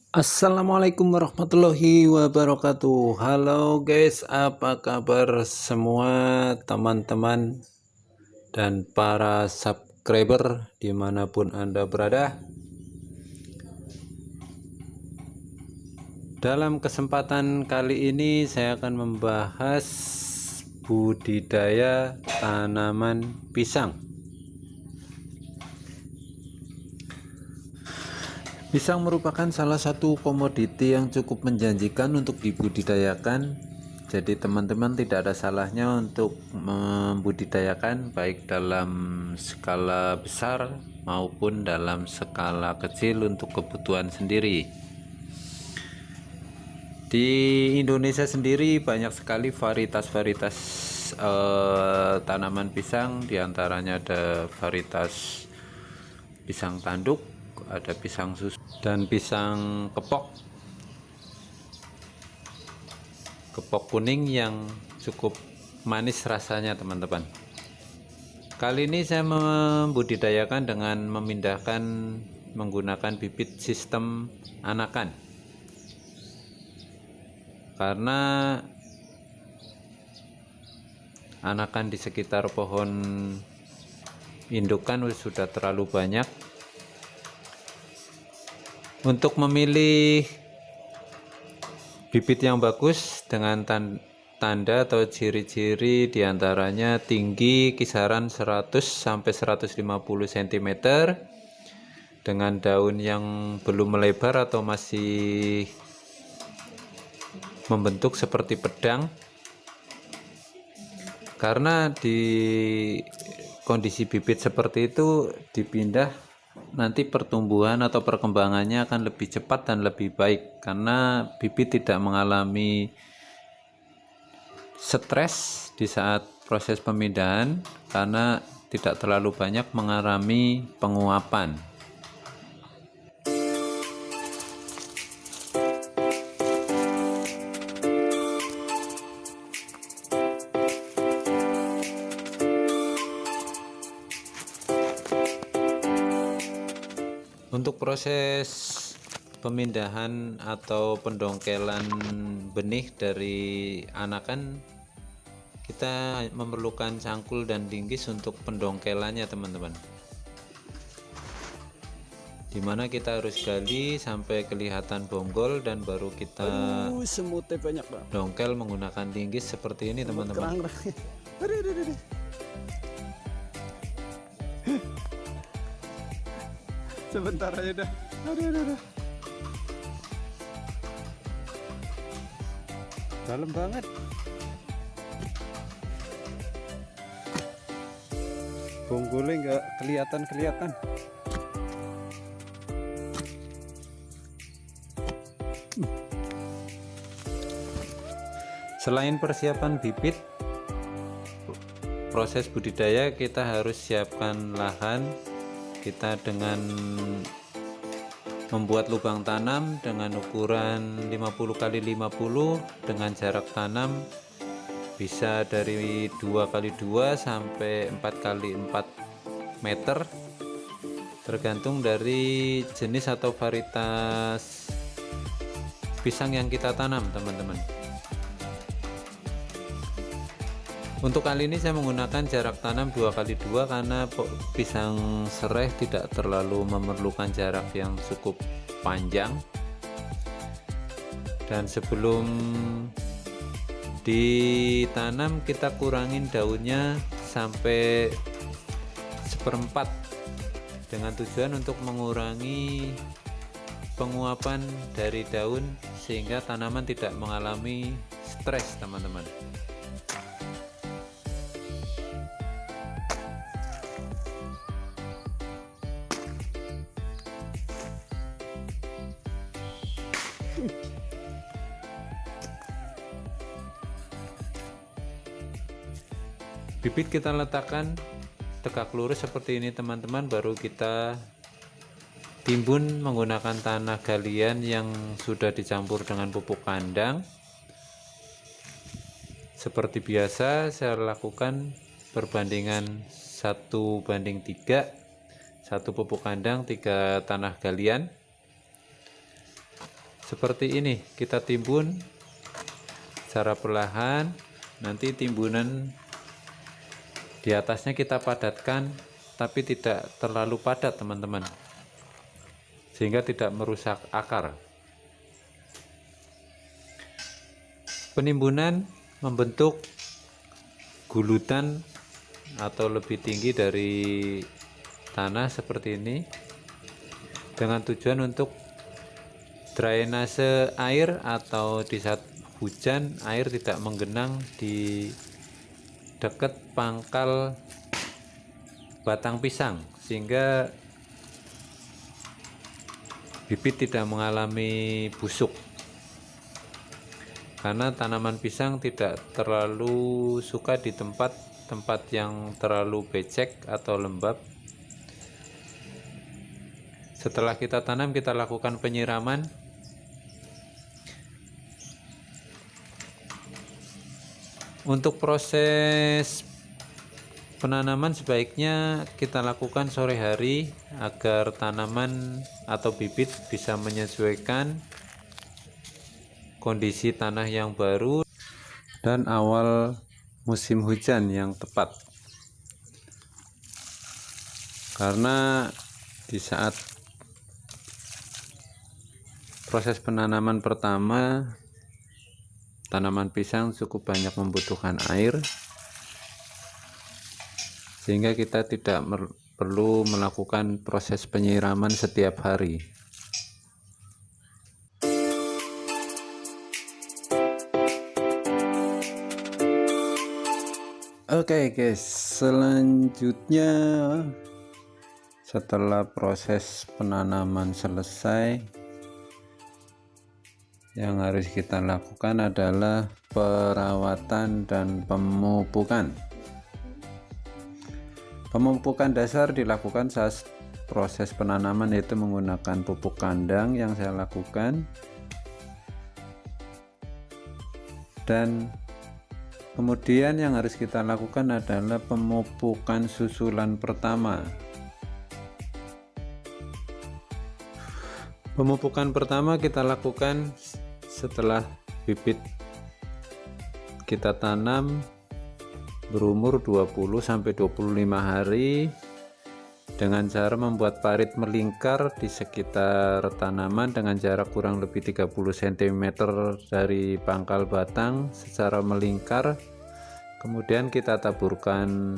Assalamualaikum warahmatullahi wabarakatuh. Halo guys, apa kabar semua teman-teman dan para subscriber dimanapun Anda berada. Dalam kesempatan kali ini saya akan membahas budidaya tanaman pisang. Pisang merupakan salah satu komoditi yang cukup menjanjikan untuk dibudidayakan. Jadi teman-teman tidak ada salahnya untuk membudidayakan baik dalam skala besar maupun dalam skala kecil untuk kebutuhan sendiri. Di Indonesia sendiri banyak sekali varietas-varietas tanaman pisang, diantaranya ada varietas pisang tanduk, ada pisang susu dan pisang kepok kuning yang cukup manis rasanya teman-teman. Kali ini saya membudidayakan dengan memindahkan menggunakan bibit sistem anakan, karena anakan di sekitar pohon indukan sudah terlalu banyak. Untuk memilih bibit yang bagus dengan tanda atau ciri-ciri diantaranya tinggi kisaran 100 sampai 150 cm dengan daun yang belum melebar atau masih membentuk seperti pedang, karena di kondisi bibit seperti itu dipindah nanti pertumbuhan atau perkembangannya akan lebih cepat dan lebih baik, karena bibit tidak mengalami stres di saat proses pemindahan karena tidak terlalu banyak mengalami penguapan. Untuk proses pemindahan atau pendongkelan benih dari anakan, kita memerlukan cangkul dan linggis untuk pendongkelannya teman-teman, dimana kita harus gali sampai kelihatan bonggol dan baru kita semutnya banyak Pak. dongkel menggunakan linggis seperti ini teman-teman. Sebentar aja dah. Aduh. Dalam banget. Bonggolnya nggak kelihatan. Selain persiapan bibit, proses budidaya kita harus siapkan lahan. Kita dengan membuat lubang tanam dengan ukuran 50 x 50 dengan jarak tanam bisa dari 2 x 2 sampai 4 x 4 meter, tergantung dari jenis atau varietas pisang yang kita tanam teman-teman. Untuk kali ini saya menggunakan jarak tanam 2 x 2 karena pisang serai tidak terlalu memerlukan jarak yang cukup panjang. Dan sebelum ditanam kita kurangin daunnya sampai 1/4 dengan tujuan untuk mengurangi penguapan dari daun sehingga tanaman tidak mengalami stres teman-teman. Bibit kita letakkan tegak lurus seperti ini teman-teman, baru kita timbun menggunakan tanah galian yang sudah dicampur dengan pupuk kandang. Seperti biasa saya lakukan perbandingan 1:3, 1 pupuk kandang 3 tanah galian. seperti ini, kita timbun secara perlahan. Nanti timbunan di atasnya kita padatkan, tapi tidak terlalu padat teman-teman, sehingga tidak merusak akar. Penimbunan membentuk gulutan atau lebih tinggi dari tanah seperti ini, dengan tujuan untuk drainase air, atau di saat hujan air tidak menggenang di dekat pangkal batang pisang, sehingga bibit tidak mengalami busuk, karena tanaman pisang tidak terlalu suka di tempat yang terlalu becek atau lembab. Setelah kita tanam, kita lakukan penyiraman. Untuk proses penanaman sebaiknya kita lakukan sore hari, agar tanaman atau bibit bisa menyesuaikan kondisi tanah yang baru dan awal musim hujan yang tepat. Karena di saat proses penanaman pertama, tanaman pisang cukup banyak membutuhkan air, sehingga kita tidak perlu melakukan proses penyiraman setiap hari. Oke guys, selanjutnya setelah proses penanaman selesai, yang harus kita lakukan adalah perawatan dan pemupukan. Pemupukan dasar dilakukan saat proses penanaman, yaitu menggunakan pupuk kandang yang saya lakukan, dan kemudian yang harus kita lakukan adalah pemupukan susulan pertama. Pemupukan pertama kita lakukan setelah bibit kita tanam berumur 20-25 hari, dengan cara membuat parit melingkar di sekitar tanaman dengan jarak kurang lebih 30 cm dari pangkal batang secara melingkar. Kemudian kita taburkan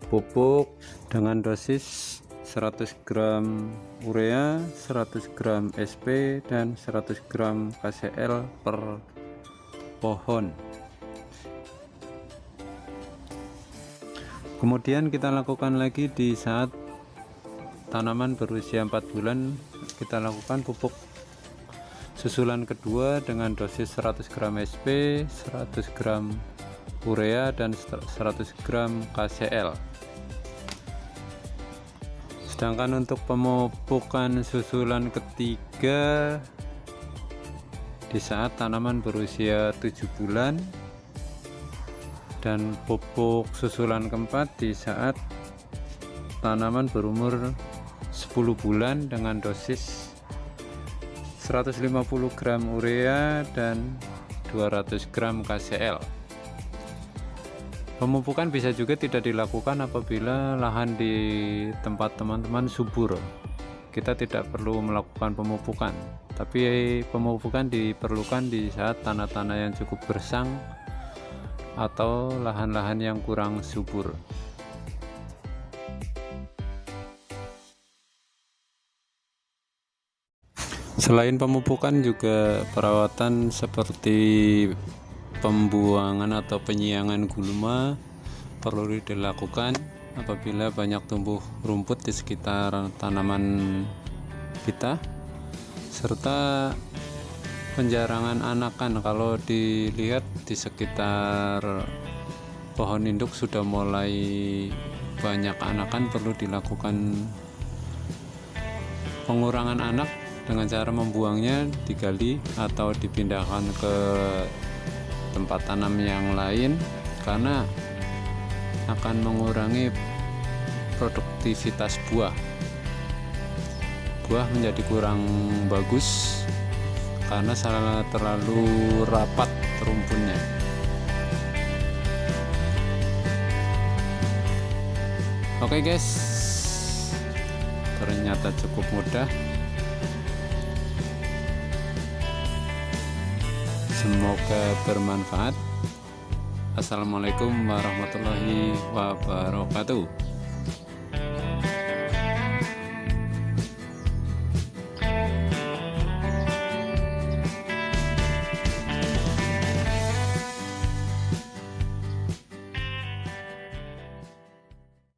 pupuk dengan dosis 100 gram urea, 100 gram SP, dan 100 gram KCl per pohon. Kemudian kita lakukan lagi di saat tanaman berusia 4 bulan, kita lakukan pupuk susulan kedua dengan dosis 100 gram SP, 100 gram urea, dan 100 gram KCl. Sedangkan untuk pemupukan susulan ketiga di saat tanaman berusia 7 bulan, dan pupuk susulan keempat di saat tanaman berumur 10 bulan dengan dosis 150 gram urea dan 200 gram KCl. Pemupukan bisa juga tidak dilakukan apabila lahan di tempat teman-teman subur. Kita tidak perlu melakukan pemupukan, tapi pemupukan diperlukan di saat tanah-tanah yang cukup gersang atau lahan-lahan yang kurang subur. Selain pemupukan, juga perawatan seperti pembuangan atau penyiangan gulma perlu dilakukan apabila banyak tumbuh rumput di sekitar tanaman kita, serta penjarangan anakan. Kalau dilihat di sekitar pohon induk sudah mulai banyak anakan, perlu dilakukan pengurangan anak dengan cara membuangnya, digali atau dipindahkan ke tempat tanam yang lain, karena akan mengurangi produktivitas buah. buah menjadi kurang bagus karena terlalu rapat rumputnya. Oke guys, ternyata cukup mudah. Semoga bermanfaat. Assalamualaikum warahmatullahi wabarakatuh.